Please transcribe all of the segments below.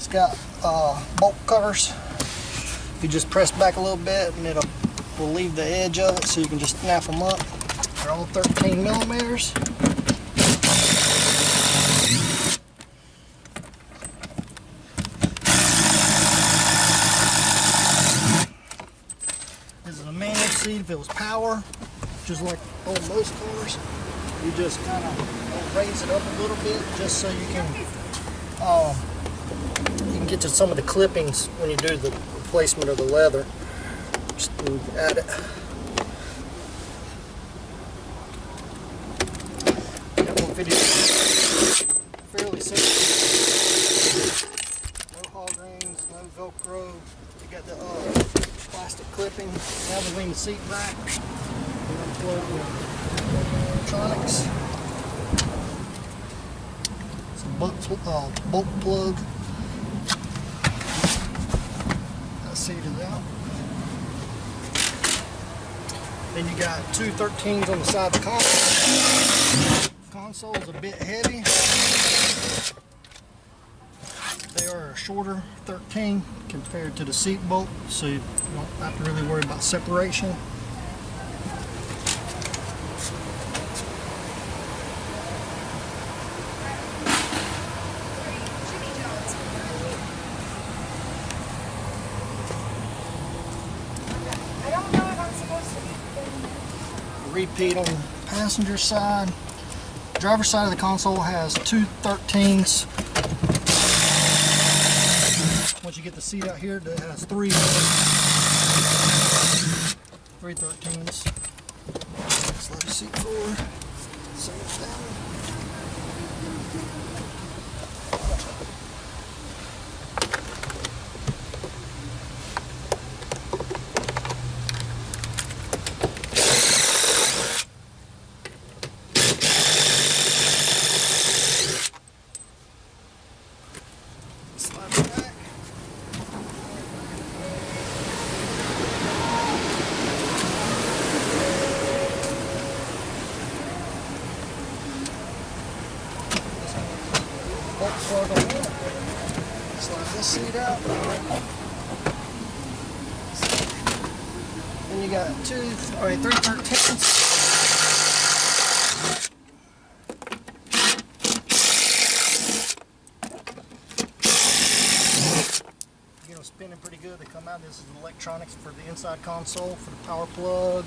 It's got bolt cutters. You just press back a little bit and it'll relieve the edge of it, so you can just snap them up. They're all 13 millimeters. This is a manual seat. If it was power, just like on most cars, you just kind of raise it up a little bit just so you can get to some of the clippings when you do the replacement of the leather. Just add it. F-150 is fairly simple. No hog rings, no Velcro. You got the plastic clipping. Now we lean the seat back. Unplug the electronics. Some bolt plug. That seat is out. Then you got two 13s on the side of the console. Console is a bit heavy. They are a shorter 13 compared to the seat bolt, so you don't have to really worry about separation. Repeat on the passenger side. Driver's side of the console has two 13s. Once you get the seat out here, it has three 13s. Slide the seat forward. Set it down. Bolt plug on there. Slide this seat out. Then you got three 13s. Get them spinning pretty good. They come out. This is electronics for the inside console for the power plug.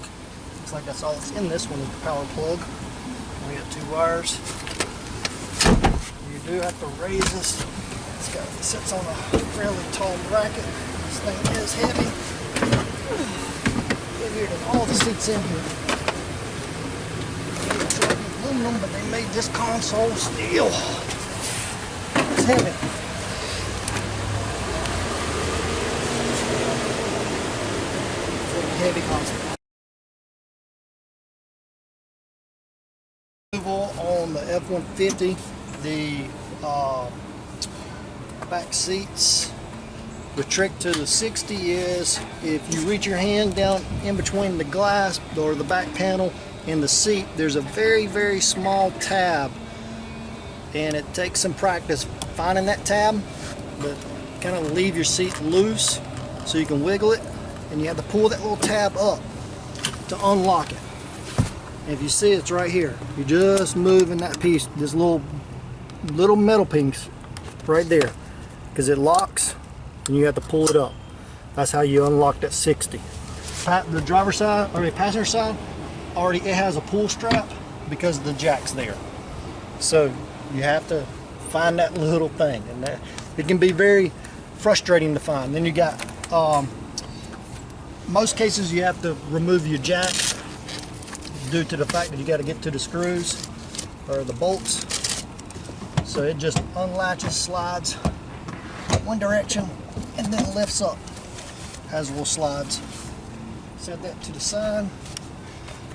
Looks like that's all that's in this one is the power plug. We got two wires. You do have to raise this. It sits on a fairly tall bracket. This thing is heavy. Heavier than all the seats in here. It's aluminum, but they made this console steel. It's heavy. It's a heavy console. On the F-150, the back seats, the trick to the 60 is if you reach your hand down in between the glass or the back panel and the seat, there's a very small tab, and it takes some practice finding that tab, but kind of leave your seat loose so you can wiggle it, and you have to pull that little tab up to unlock it. If you see, it's right here. You're just moving that piece, this little metal piece right there, because it locks and you have to pull it up. That's how you unlock that 60. The driver's side, or the passenger side, already it has a pull strap because the jack's there. So you have to find that little thing, and that it can be very frustrating to find. Then you got most cases you have to remove your jack due to the fact that you got to get to the screws or the bolts. So it just unlatches, slides one direction, and then lifts up. Has little slides. Set that to the side.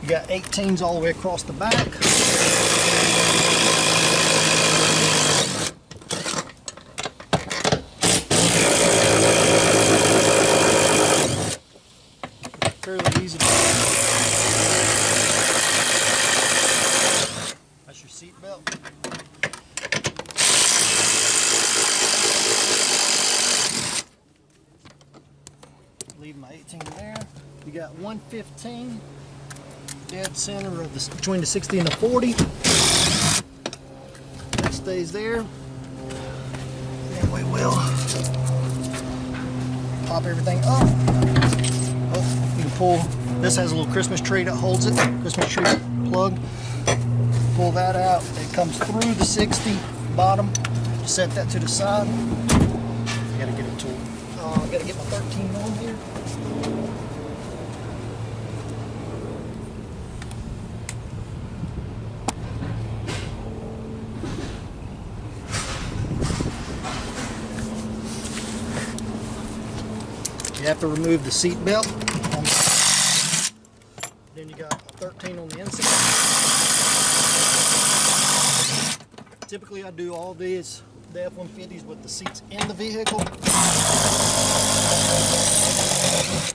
You got 18s all the way across the back. Fairly easy to That's your seat belt. leave my 18 there. You got 115 dead center of the, between the 60 and the 40. That stays there. And we will pop everything up. Oh, you can pull. This has a little Christmas tree that holds it. Christmas tree plug. Pull that out. It comes through the 60 bottom. Set that to the side. I gotta get a tool. I gotta get my 13 on here. You have to remove the seat belt. Then you got a 13 on the inside. Typically I do all these, the F-150s with the seats in the vehicle.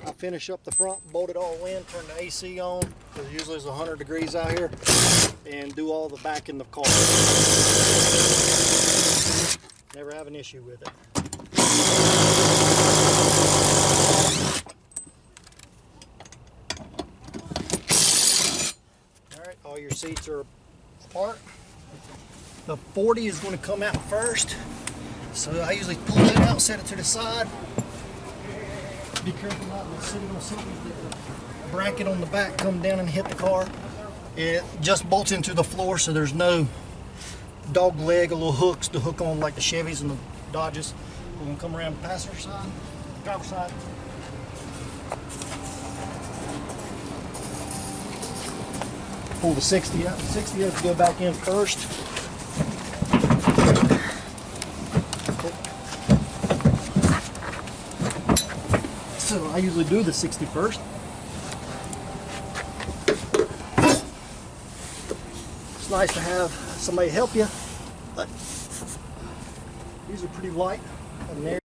I finish up the front, bolt it all in, turn the AC on, because usually it's 100 degrees out here, and do all the back in the car. Never have an issue with it. Alright, all your seats are apart. The 40 is going to come out first, so I usually pull that out, set it to the side. Be careful not sitting on something that the bracket on the back come down and hit the car. It just bolts into the floor, so there's no dog leg or little hooks to hook on like the Chevys and the Dodges. We're going to come around the passenger side, driver's side. Pull the 60 out. The 60 has to go back in first. So I usually do the 60 first. It's nice to have somebody help you, but these are pretty light and narrow.